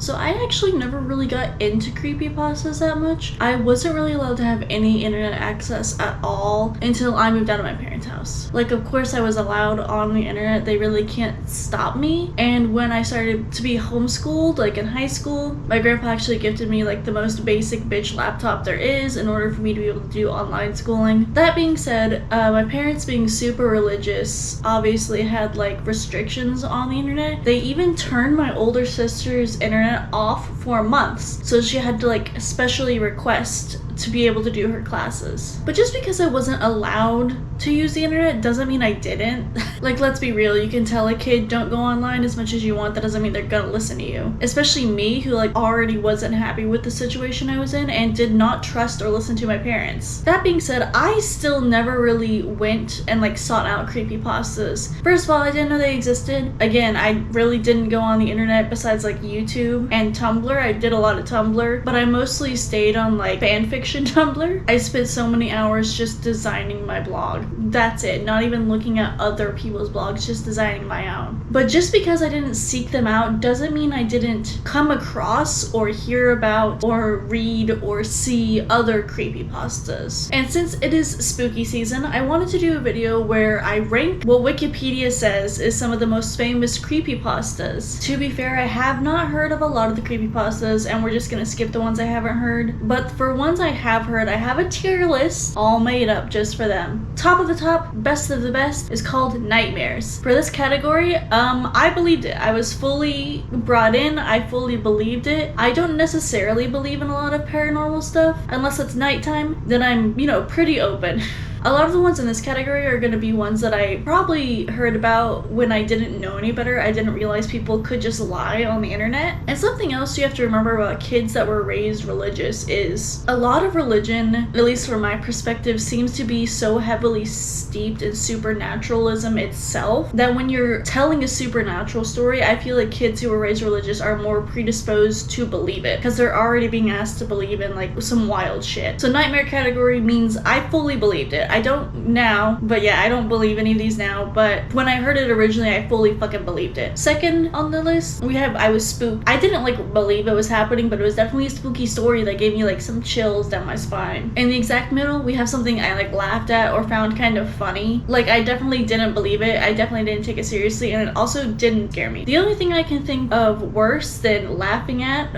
So I actually never really got into creepypastas that much. I wasn't really allowed to have any internet access at all until I moved out of my parents' house. Like, of course I was allowed on the internet. They really can't stop me. And when I started to be homeschooled, like in high school, my grandpa actually gifted me like the most basic bitch laptop there is in order for me to be able to do online schooling. That being said, my parents being super religious obviously had like restrictions on the internet. They even turned my older sister's internet off for months, so she had to like specially request to be able to do her classes. But just because I wasn't allowed to use the internet doesn't mean I didn't. Like, let's be real, you can tell a kid don't go online as much as you want. That doesn't mean they're gonna listen to you. Especially me, who like already wasn't happy with the situation I was in and did not trust or listen to my parents. That being said, I still never really went and like sought out creepypastas. First of all, I didn't know they existed. Again, I really didn't go on the internet besides like YouTube and Tumblr. I did a lot of Tumblr, but I mostly stayed on like fanfiction Tumblr. I spent so many hours just designing my blog. That's it. Not even looking at other people's blogs, just designing my own. But just because I didn't seek them out doesn't mean I didn't come across or hear about or read or see other creepypastas. And since it is spooky season, I wanted to do a video where I rank what Wikipedia says is some of the most famous creepypastas. To be fair, I have not heard of a lot of the creepypastas, and we're just gonna skip the ones I haven't heard. But for ones I have heard, I have a tier list all made up just for them. Top of the top, best of the best is called Nightmares. For this category, I believed it. I was fully brought in. I fully believed it. I don't necessarily believe in a lot of paranormal stuff. Unless it's nighttime, then I'm, pretty open. A lot of the ones in this category are going to be ones that I probably heard about when I didn't know any better. I didn't realize people could just lie on the internet. And something else you have to remember about kids that were raised religious is a lot of religion, at least from my perspective, seems to be so heavily steeped in supernaturalism itself that when you're telling a supernatural story, I feel like kids who were raised religious are more predisposed to believe it because they're already being asked to believe in like some wild shit. So nightmare category means I fully believed it. I don't now, but yeah, I don't believe any of these now, but when I heard it originally, I fully fucking believed it. Second on the list, we have I Was Spooked. I didn't like believe it was happening, but it was definitely a spooky story that gave me like some chills down my spine. In the exact middle, we have something I like laughed at or found kind of funny. Like, I definitely didn't believe it, I definitely didn't take it seriously, and it also didn't scare me. The only thing I can think of worse than laughing at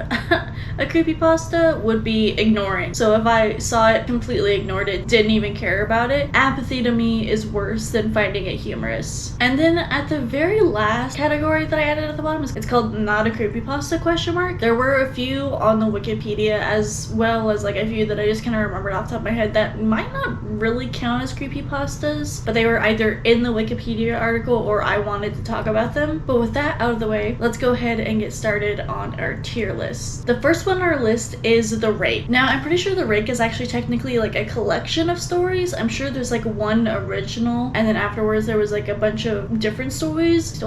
a creepypasta would be ignoring. So if I saw it, completely ignored it, didn't even care about it, apathy to me is worse than finding it humorous. And then at the very last category that I added at the bottom, it's called Not a Creepypasta ? There were a few on the Wikipedia as well as like a few that I just kind of remembered off the top of my head that might not really count as creepypastas, but they were either in the Wikipedia article or I wanted to talk about them. But with that out of the way, let's go ahead and get started on our tier list. The first one on our list is the Rake. Now, I'm pretty sure the Rake is actually technically like a collection of stories. I'm sure there's like one original, and then afterwards there was like a bunch of different stories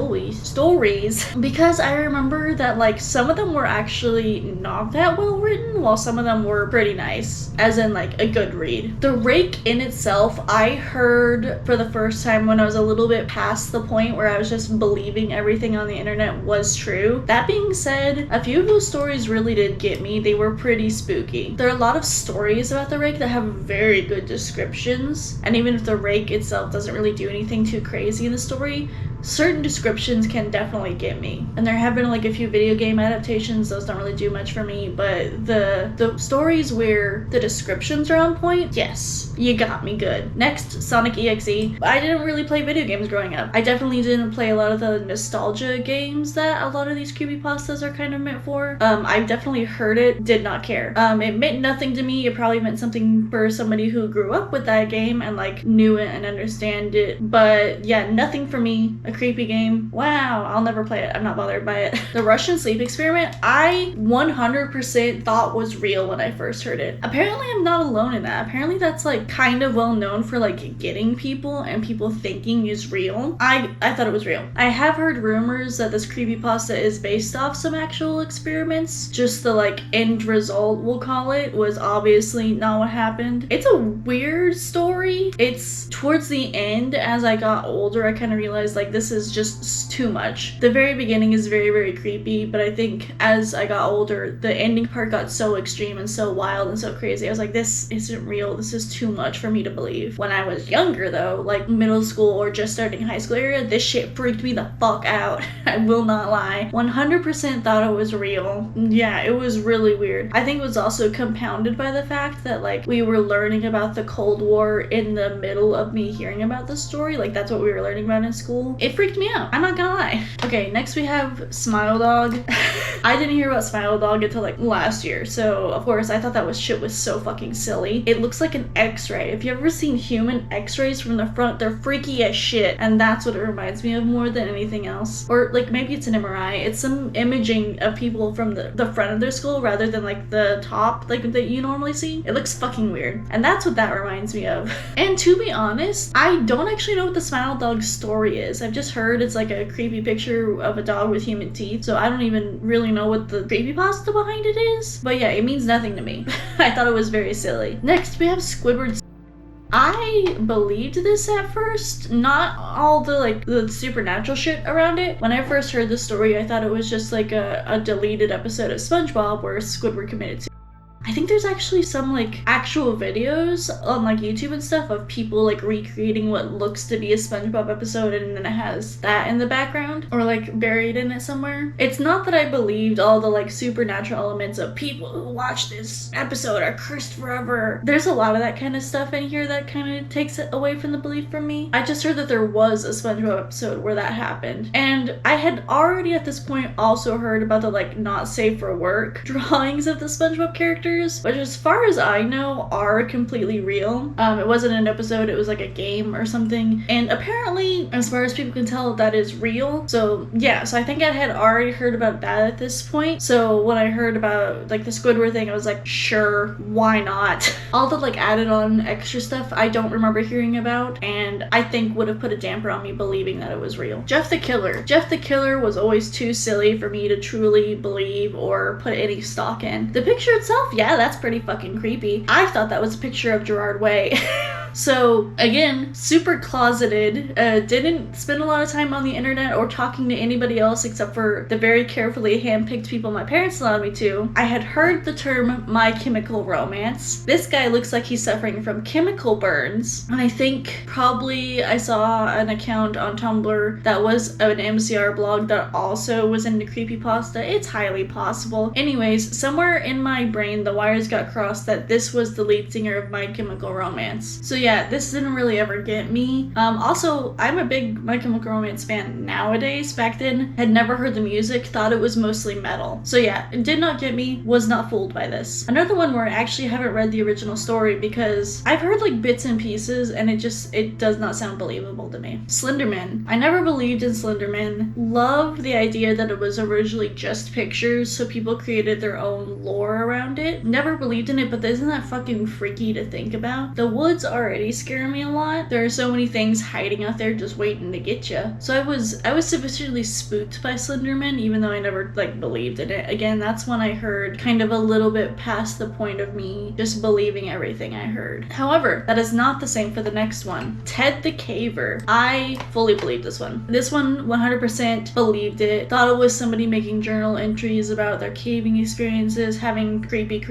because I remember that like some of them were actually not that well written while some of them were pretty nice, as in like a good read. The Rake in itself, I heard for the first time when I was a little bit past the point where I was just believing everything on the internet was true. That being said, a few of those stories really did get me. They were pretty spooky. There are a lot of stories about the Rake that have very good descriptions, and even if the Rake itself doesn't really do anything too crazy in the story, certain descriptions can definitely get me. And there have been like a few video game adaptations. Those don't really do much for me, but the stories where the descriptions are on point, yes, you got me good. Next, Sonic.exe. I didn't really play video games growing up. I definitely didn't play a lot of the nostalgia games that a lot of these creepypastas are kind of meant for. I definitely heard it, did not care. It meant nothing to me. It probably meant something for somebody who grew up with that game and like knew it and understand it, but yeah, nothing for me. A creepy game, wow, I'll never play it. I'm not bothered by it. The Russian sleep experiment, I 100% thought was real when I first heard it. Apparently I'm not alone in that. Apparently that's like kind of well known for like getting people and people thinking is real. I thought it was real. I have heard rumors that this creepypasta is based off some actual experiments. Just the like end result, we'll call it, was obviously not what happened. It's a weird story. It's towards the end, as I got older, I kind of realized like this this is just too much. The very beginning is very, very creepy, but I think as I got older, the ending part got so extreme and so wild and so crazy. I was like, this isn't real. This is too much for me to believe. When I was younger though, like middle school or just starting high school area, this shit freaked me the fuck out. I will not lie. 100% thought it was real. Yeah, it was really weird. I think it was also compounded by the fact that like we were learning about the Cold War in the middle of me hearing about the story. Like that's what we were learning about in school. It freaked me out. I'm not gonna lie. Okay, next we have Smile Dog. I didn't hear about Smile Dog until like last year, so of course I thought that shit was so fucking silly. It looks like an x-ray. If you've ever seen human x-rays from the front, they're freaky as shit, and that's what it reminds me of more than anything else. Or like maybe it's an MRI. It's some imaging of people from the front of their skull rather than like the top like that you normally see. It looks fucking weird, and that's what that reminds me of. And to be honest, I don't actually know what the Smile Dog story is. I've just heard it's like a creepy picture of a dog with human teeth, so I don't even really know what the creepypasta behind it is. But yeah, it means nothing to me. I thought it was very silly. Next, we have Squidward. I believed this at first, not all the supernatural shit around it. When I first heard the story, I thought it was just like a deleted episode of SpongeBob where Squidward committed suicide. I think there's actually some like actual videos on like YouTube and stuff of people like recreating what looks to be a SpongeBob episode, and then it has that in the background or like buried in it somewhere. It's not that I believed all the like supernatural elements of people who watch this episode are cursed forever. There's a lot of that kind of stuff in here that kind of takes it away from the belief from me. I just heard that there was a SpongeBob episode where that happened, and I had already at this point also heard about the like not safe for work drawings of the SpongeBob characters, which as far as I know are completely real. It wasn't an episode, it was like a game or something, and apparently as far as people can tell that is real. So yeah, so I think I had already heard about that at this point. So when I heard about like the Squidward thing, I was like, sure, why not? All the like added on extra stuff I don't remember hearing about, and I think would have put a damper on me believing that it was real. Jeff the Killer was always too silly for me to truly believe or put any stock in. The picture itself, yeah, that's pretty fucking creepy. I thought that was a picture of Gerard Way. So again, super closeted, didn't spend a lot of time on the internet or talking to anybody else except for the very carefully handpicked people my parents allowed me to. I had heard the term My Chemical Romance. This guy looks like he's suffering from chemical burns, and I think probably I saw an account on Tumblr that was an MCR blog that also was into creepypasta. It's highly possible. Anyways, somewhere in my brain the wires got crossed that this was the lead singer of My Chemical Romance. So yeah, this didn't really ever get me. Also, I'm a big My Chemical Romance fan nowadays. Back then, had never heard the music, thought it was mostly metal. So yeah, it did not get me, was not fooled by this. Another one where I actually haven't read the original story because I've heard like bits and pieces and it does not sound believable to me. Slenderman. I never believed in Slenderman. Loved the idea that it was originally just pictures, so people created their own lore around it. Never believed in it, but isn't that fucking freaky to think about? The woods already scare me a lot. There are so many things hiding out there just waiting to get you. So I was sufficiently spooked by Slenderman, even though I never like believed in it. Again, that's when I heard kind of a little bit past the point of me just believing everything I heard. However, that is not the same for the next one. Ted the Caver. I fully believed this one. This one 100% believed it. Thought it was somebody making journal entries about their caving experiences, having creepy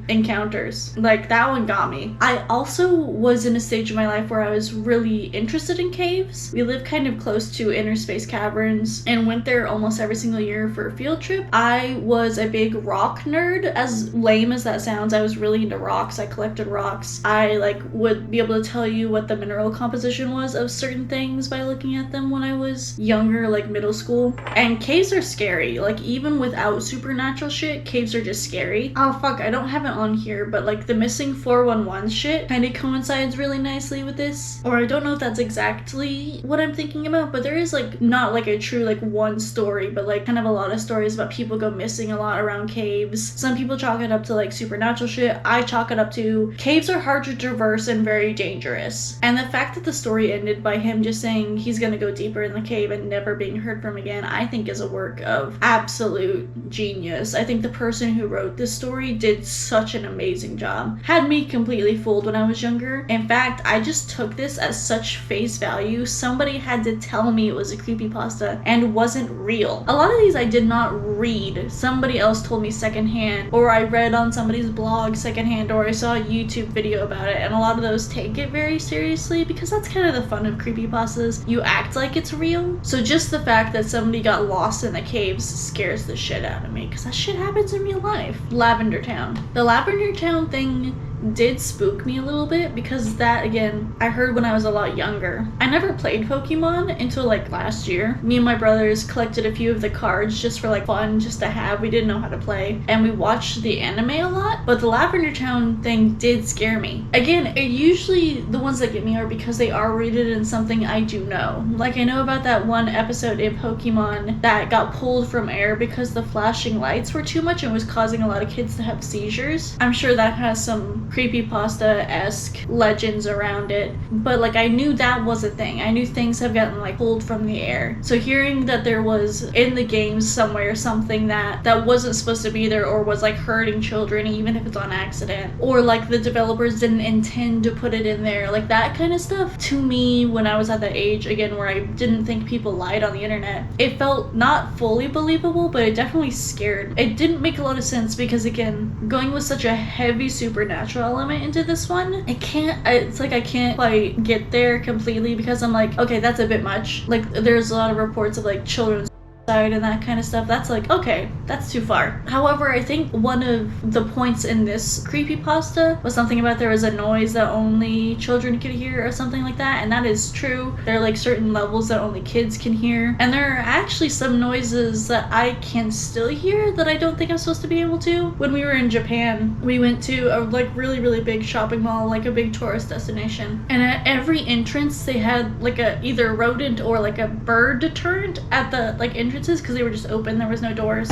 encounters. Like, that one got me. I also was in a stage of my life where I was really interested in caves. We live kind of close to inner space caverns and went there almost every single year for a field trip. I was a big rock nerd. As lame as that sounds, I was really into rocks. I collected rocks. I like would be able to tell you what the mineral composition was of certain things by looking at them when I was younger, like middle school. And caves are scary. Like, even without supernatural shit, caves are just scary. Oh fuck, I don't have it on here, but like the missing 411 shit kind of coincides really nicely with this. Or I don't know if that's exactly what I'm thinking about, but there is like not like a true like one story, but like kind of a lot of stories about people go missing a lot around caves. Some people chalk it up to like supernatural shit. I chalk it up to caves are hard to traverse and very dangerous. And the fact that the story ended by him just saying he's gonna go deeper in the cave and never being heard from again, I think is a work of absolute genius. I think the person who wrote this story did such an amazing job. Had me completely fooled when I was younger, younger. In fact, I just took this as such face value. Somebody had to tell me it was a creepypasta and wasn't real. A lot of these I did not read. Somebody else told me secondhand, or I read on somebody's blog secondhand, or I saw a YouTube video about it, and a lot of those take it very seriously because that's kind of the fun of creepypastas. You act like it's real. So just the fact that somebody got lost in the caves scares the shit out of me because that shit happens in real life. Lavender Town. The Lavender Town thing did spook me a little bit because that, again, I heard when I was a lot younger. I never played Pokemon until like last year. Me and my brothers collected a few of the cards just for like fun, just to have. We didn't know how to play, and we watched the anime a lot, but the Lavender Town thing did scare me. Again, it usually, the ones that get me are because they are rooted in something I do know. Like I know about that one episode in Pokemon that got pulled from air because the flashing lights were too much and was causing a lot of kids to have seizures. I'm sure that has some creepypasta-esque legends around it, but like I knew that was a thing. I knew things have gotten like pulled from the air. So hearing that there was in the games somewhere something that wasn't supposed to be there, or was like hurting children even if it's on accident, or like the developers didn't intend to put it in there, like that kind of stuff, to me when I was at that age, again, where I didn't think people lied on the internet, it felt not fully believable, but it definitely scared. It didn't make a lot of sense because, again, going with such a heavy supernatural element into this one, it's like I can't quite get there completely because I'm like, okay, that's a bit much. Like there's a lot of reports of like children's and that kind of stuff. That's like, okay, that's too far. However, I think one of the points in this creepypasta was something about there was a noise that only children could hear or something like that, and that is true. There are like certain levels that only kids can hear, and there are actually some noises that I can still hear that I don't think I'm supposed to be able to. When we were in Japan, we went to a like really big shopping mall, like a big tourist destination, and at every entrance they had like a either rodent or like a bird deterrent at the like entrance because they were just open, there was no doors,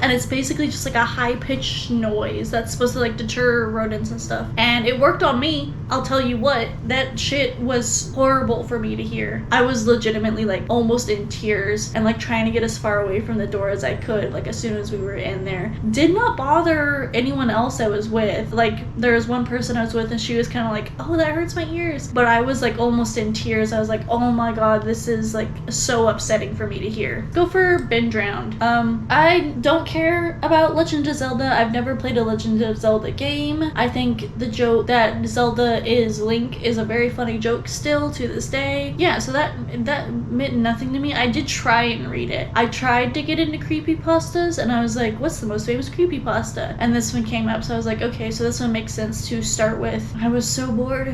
and it's basically just like a high-pitched noise that's supposed to like deter rodents and stuff, and it worked on me. I'll tell you what, that shit was horrible for me to hear. I was legitimately like almost in tears and like trying to get as far away from the door as I could, like as soon as we were in there. Did not bother anyone else I was with. Like there was one person I was with and she was kind of like, oh, that hurts my ears, but I was like almost in tears. I was like, oh my god, this is like so upsetting for me to hear. Go for Been Drowned. I don't care about Legend of Zelda. I've never played a Legend of Zelda game. I think the joke that Zelda is Link is a very funny joke still to this day. Yeah, so that meant nothing to me. I did try and read it. I tried to get into creepypastas and I was like, what's the most famous creepypasta? And this one came up, so I was like, okay, so this one makes sense to start with. I was so bored.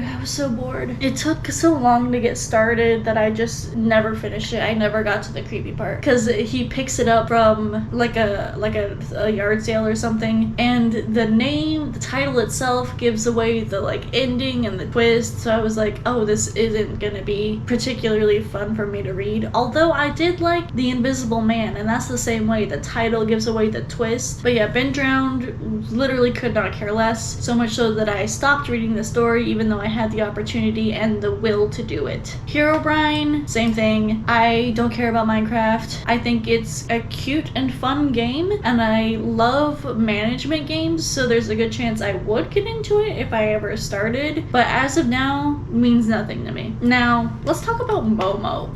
It took so long to get started that I just never finished it. I never got to the creepy part because he picks it up from like a yard sale or something, and the title itself gives away the like ending and the twist, so I was like, oh, this isn't gonna be particularly fun for me to read. Although I did like The Invisible Man, and that's the same way, the title gives away the twist. But yeah, Been Drowned, literally could not care less, so much so that I stopped reading the story even though I had the opportunity and the will to do it. Herobrine, same thing. I don't care about Minecraft. I think it's a cute and fun game, and I love management games, so there's a good chance I would get into it if I ever started, but as of now, means nothing to me. Now, let's talk about Momo.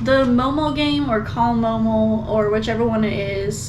The Momo game, or Call Momo, or whichever one it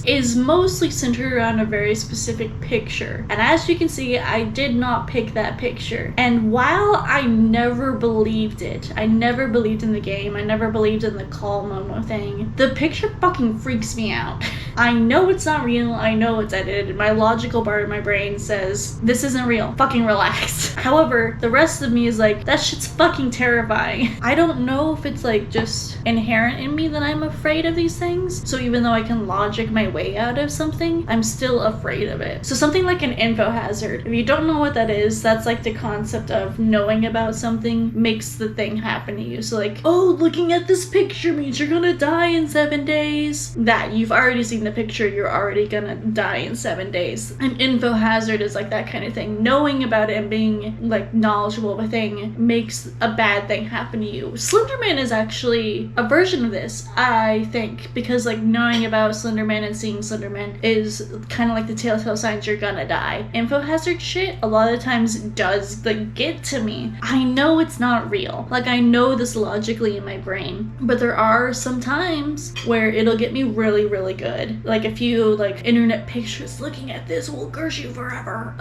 is mostly centered around a very specific picture. And as you can see, I did not pick that picture. And while I never believed it, I never believed in the game, I never believed in the Call Momo thing, the picture fucking freaks me out. I know it's not real, I know it's edited. My logical part of my brain says, this isn't real, fucking relax. However, the rest of me is like, that shit's fucking terrifying. I don't know if it's like just inherent in me that I'm afraid of these things. So even though I can logic my way out of something, I'm still afraid of it. So something like an info hazard, if you don't know what that is, that's like the concept of knowing about something makes the thing happen to you. So like, oh, looking at this picture means you're gonna die in 7 days. That, you've already seen the picture, you're already gonna die in 7 days. An info hazard is like that kind of thing. Knowing about it and being like knowledgeable of a thing makes a bad thing happen to you. Slenderman is actually a version of this, I think, because like knowing about Slenderman and seeing Slenderman is kind of like the telltale signs you're gonna die. Info hazard shit a lot of times does like get to me. I know it's not real. Like I know this logically in my brain, but there are some times where it'll get me really, really good. Like a few like internet pictures, looking at this will curse you forever.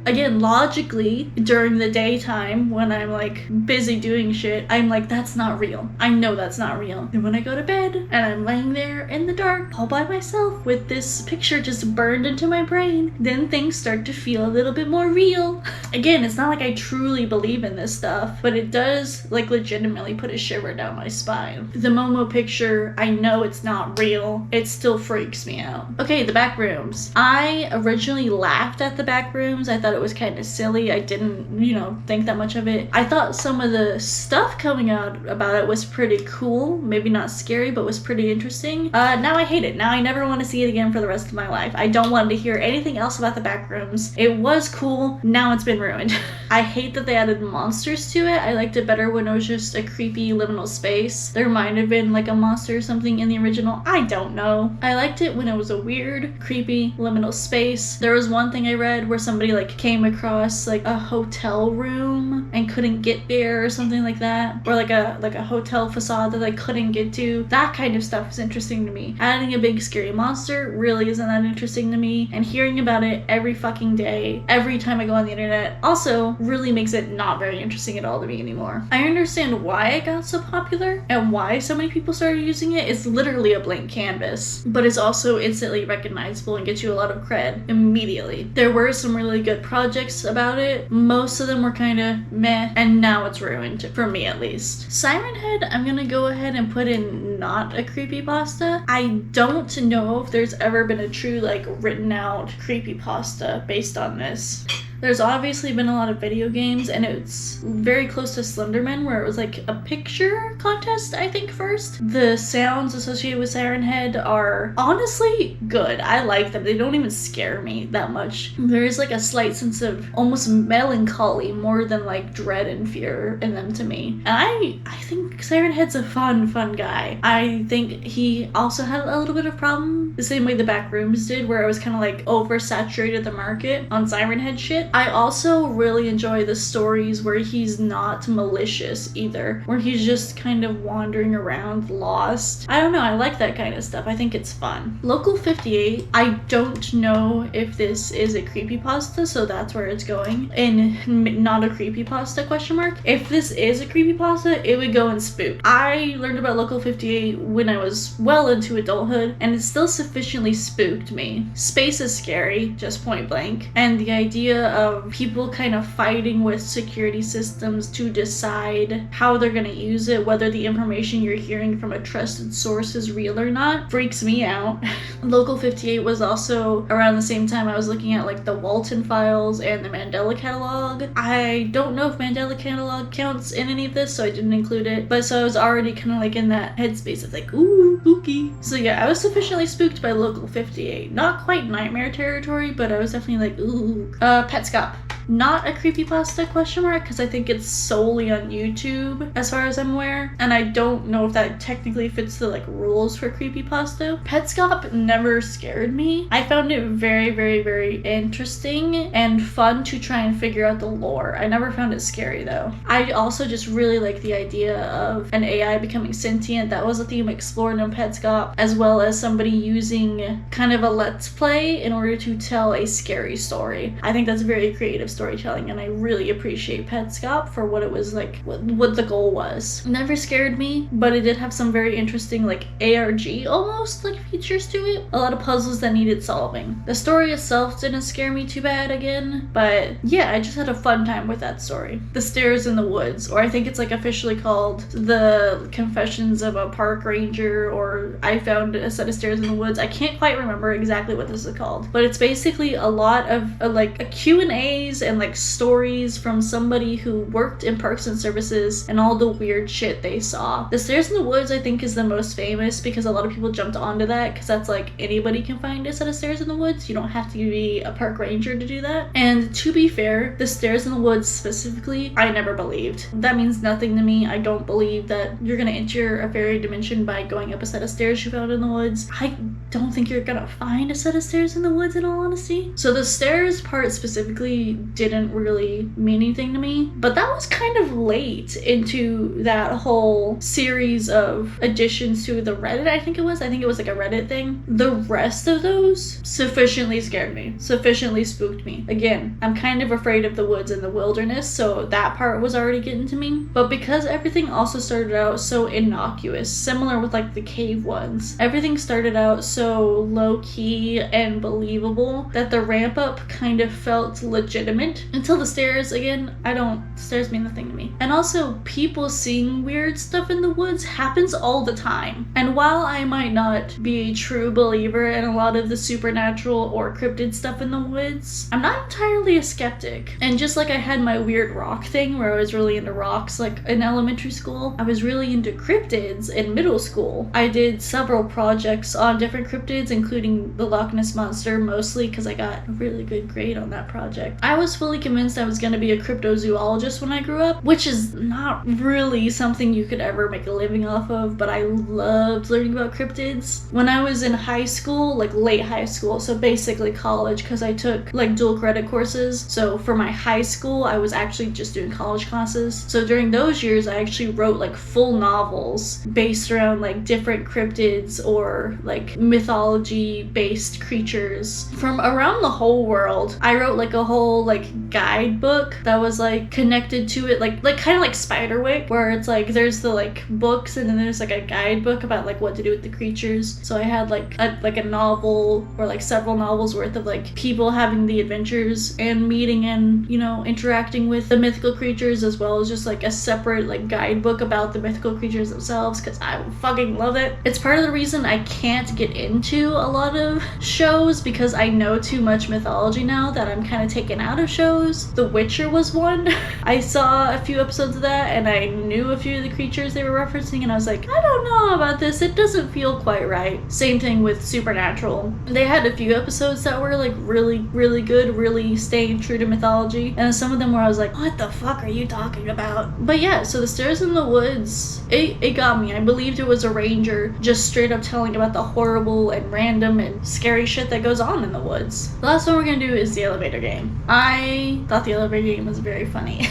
Again, logically during the daytime when I'm like busy doing shit, I'm like, that's not real. I know that's not real. And when I go to bed and I'm laying there in the dark all by myself with this picture just burned into my brain, then things start to feel a little bit more real. Again, it's not like I truly believe in this stuff, but it does like legitimately put a shiver down my spine. The Momo picture, I know it's not real. It still freaks me out. Okay, the Backrooms. I originally laughed at the Backrooms. I thought it was kind of silly. I didn't, you know, think that much of it. I thought some of the stuff coming out about it was pretty cool. Maybe not scary, but was pretty interesting. Now I hate it. Now I never want to see it again for the rest of my life. I don't want to hear anything else about the Backrooms. It was cool. Now it's been ruined. I hate that they added monsters to it. I liked it better when it was just a creepy liminal space. There might have been like a monster or something in the original. I don't know. I liked it when it was a weird, creepy liminal space. There was one thing I read where somebody like came across like a hotel room and couldn't get there or something like that, or like a hotel facade that I couldn't get to. That kind of stuff is interesting to me. Adding a big scary monster really isn't that interesting to me, and hearing about it every fucking day, every time I go on the internet, also really makes it not very interesting at all to me anymore. I understand why it got so popular and why so many people started using it. It's literally a blank canvas, but it's also instantly recognizable and gets you a lot of cred immediately. There were some really good projects about it. Most of them were kind of meh, and now it's ruined, for me at least. Sirenhead, I'm gonna go ahead and put in not a creepypasta. I don't know if there's ever been a true like written out creepypasta based on this. There's obviously been a lot of video games, and it's very close to Slenderman, where it was like a picture contest, I think, first. The sounds associated with Sirenhead are honestly good. I like them. They don't even scare me that much. There is like a slight sense of almost melancholy more than like dread and fear in them to me. And I think Sirenhead's a fun guy. I think he also had a little bit of problem, the same way the Backrooms did, where it was kind of like oversaturated the market on Sirenhead shit. I also really enjoy the stories where he's not malicious either, where he's just kind of wandering around lost. I don't know, I like that kind of stuff. I think it's fun. Local 58, I don't know if this is a creepypasta, so that's where it's going. And not a creepypasta question mark. If this is a creepypasta, it would go in spook. I learned about Local 58 when I was well into adulthood, and it still sufficiently spooked me. Space is scary, just point blank, and the idea of people kind of fighting with security systems to decide how they're going to use it, whether the information you're hearing from a trusted source is real or not, freaks me out. Local 58 was also around the same time I was looking at like the Walton Files and the Mandela Catalog. I don't know if Mandela Catalog counts in any of this, so I didn't include it, but so I was already kind of like in that headspace of like, ooh, spooky. So yeah, I was sufficiently spooked by Local 58. Not quite nightmare territory, but I was definitely like, ooh. Petscop. Not a creepypasta question mark, because I think it's solely on YouTube as far as I'm aware, and I don't know if that technically fits the like rules for creepypasta. Petscop never scared me. I found it very interesting and fun to try and figure out the lore. I never found it scary though. I also just really like the idea of an AI becoming sentient. That was a theme explored in Petscop, as well as somebody using kind of a let's play in order to tell a scary story. I think that's very creative storytelling, and I really appreciate Petscop for what it was like, what the goal was. It never scared me, but it did have some very interesting like ARG almost like features to it. A lot of puzzles that needed solving. The story itself didn't scare me too bad again, but yeah, I just had a fun time with that story. The Stairs in the Woods, or I think it's like officially called The Confessions of a Park Ranger, or I Found a Set of Stairs in the Woods. I can't quite remember exactly what this is called, but it's basically a lot of like Q&As and like stories from somebody who worked in parks and services and all the weird shit they saw. The Stairs in the Woods I think is the most famous because a lot of people jumped onto that because that's like anybody can find a set of stairs in the woods. You don't have to be a park ranger to do that. And to be fair, the Stairs in the Woods specifically, I never believed. That means nothing to me. I don't believe that you're gonna enter a fairy dimension by going up a set of stairs you found in the woods. I don't think you're gonna find a set of stairs in the woods in all honesty. So the stairs part specifically didn't really mean anything to me, but that was kind of late into that whole series of additions to the Reddit. I think it was like a Reddit thing. The rest of those sufficiently scared me, sufficiently spooked me. Again, I'm kind of afraid of the woods and the wilderness, so that part was already getting to me. But because everything also started out so innocuous, similar with like the cave ones, everything started out so low-key and believable that the ramp up kind of felt legitimate until the stairs. Again, stairs mean nothing to me. And also, people seeing weird stuff in the woods happens all the time. And while I might not be a true believer in a lot of the supernatural or cryptid stuff in the woods, I'm not entirely a skeptic. And just like I had my weird rock thing where I was really into rocks like in elementary school, I was really into cryptids in middle school. I did several projects on different cryptids, including the Loch Ness Monster, mostly because I got a really good grade on that project. I was fully convinced I was going to be a cryptozoologist when I grew up, which is not really something you could ever make a living off of, but I loved learning about cryptids. When I was in high school, like late high school, so basically college, because I took like dual credit courses, so for my high school I was actually just doing college classes. So during those years I actually wrote like full novels based around like different cryptids or like mythology based creatures from around the whole world. I wrote like a whole like guidebook that was like connected to it, like kind of like Spiderwick, where it's like there's the like books and then there's like a guidebook about like what to do with the creatures. So I had like a novel or like several novels worth of like people having the adventures and meeting and, you know, interacting with the mythical creatures, as well as just like a separate like guidebook about the mythical creatures themselves, because I fucking love it. It's part of the reason I can't get into a lot of shows, because I know too much mythology now that I'm kind of taken out of shows. The Witcher was one. I saw a few episodes of that and I knew a few of the creatures they were referencing and I was like, I don't know about this, it doesn't feel quite right. Same thing with Supernatural. They had a few episodes that were like really good, really staying true to mythology, and some of them where I was like, what the fuck are you talking about? But yeah, so the Stairs in the Woods, it got me. I believed it was a ranger just straight up telling about the horrible and random and scary shit that goes on in the woods. The last one we're gonna do is the elevator game. I thought the elevator game was very funny.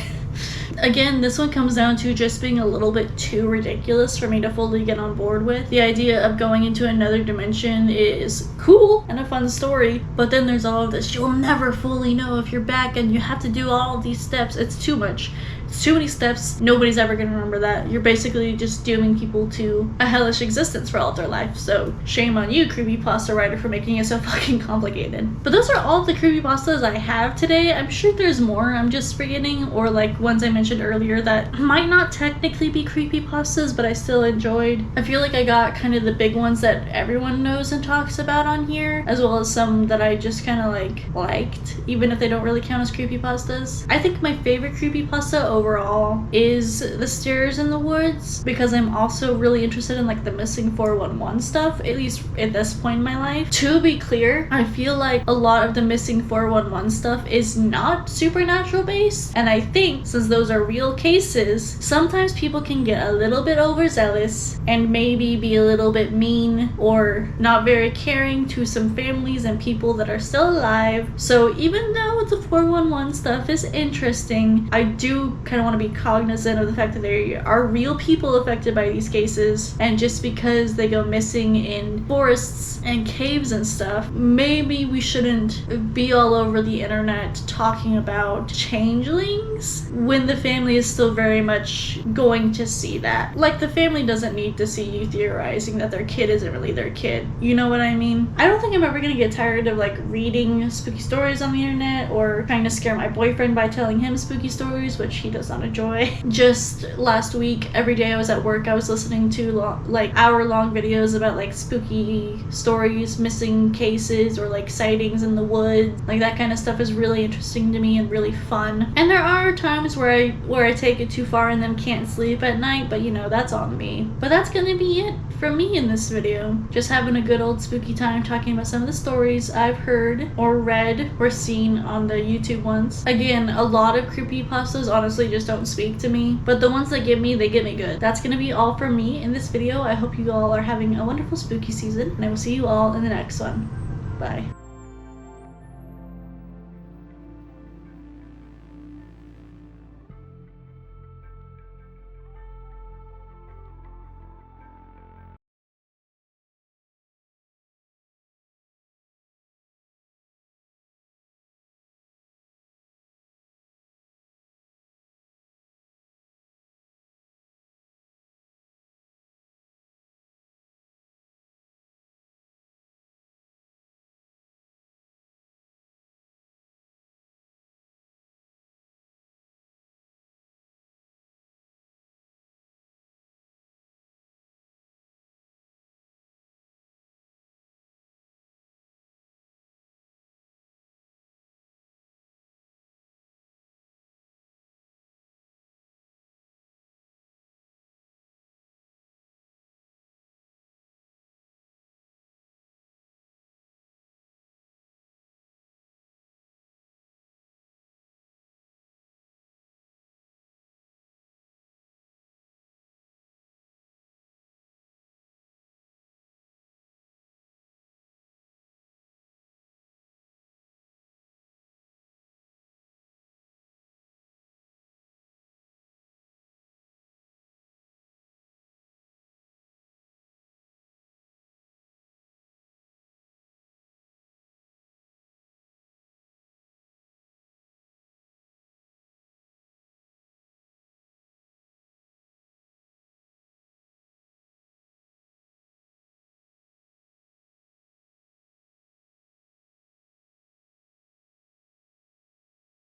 Again, this one comes down to just being a little bit too ridiculous for me to fully get on board with. The idea of going into another dimension is cool and a fun story, but then there's all of this, you'll never fully know if you're back and you have to do all of these steps. It's too much. It's too many steps. Nobody's ever gonna remember that. You're basically just dooming people to a hellish existence for all their life. So shame on you, creepypasta writer, for making it so fucking complicated. But those are all the creepypastas I have today. I'm sure there's more I'm just forgetting, or like ones I mentioned earlier that might not technically be creepypastas, but I still enjoyed. I feel like I got kind of the big ones that everyone knows and talks about on here, as well as some that I just kind of liked, even if they don't really count as creepypastas. I think my favorite creepypasta overall is the Stairs in the Woods, because I'm also really interested in like the missing 411 stuff, at least at this point in my life. To be clear, I feel like a lot of the missing 411 stuff is not supernatural based, and I think since those are real cases, sometimes people can get a little bit overzealous and maybe be a little bit mean or not very caring to some families and people that are still alive. So even though the 411 stuff is interesting, I do kind of want to be cognizant of the fact that there are real people affected by these cases, and just because they go missing in forests and caves and stuff, maybe we shouldn't be all over the internet talking about changelings when the family is still very much going to see that. Like, the family doesn't need to see you theorizing that their kid isn't really their kid. You know what I mean? I don't think I'm ever gonna get tired of like reading spooky stories on the internet or trying to scare my boyfriend by telling him spooky stories, which he that's not a joy. Just last week, every day I was at work, I was listening to like hour-long videos about like spooky stories, missing cases, or like sightings in the woods. Like that kind of stuff is really interesting to me and really fun. And there are times where I take it too far and then can't sleep at night, but you know, that's on me. But that's gonna be it from me in this video. Just having a good old spooky time talking about some of the stories I've heard or read or seen on the YouTube ones. Again, a lot of creepypastas honestly just don't speak to me, but the ones they get me good. That's gonna be all from me in this video. I hope you all are having a wonderful spooky season, and I will see you all in the next one. Bye.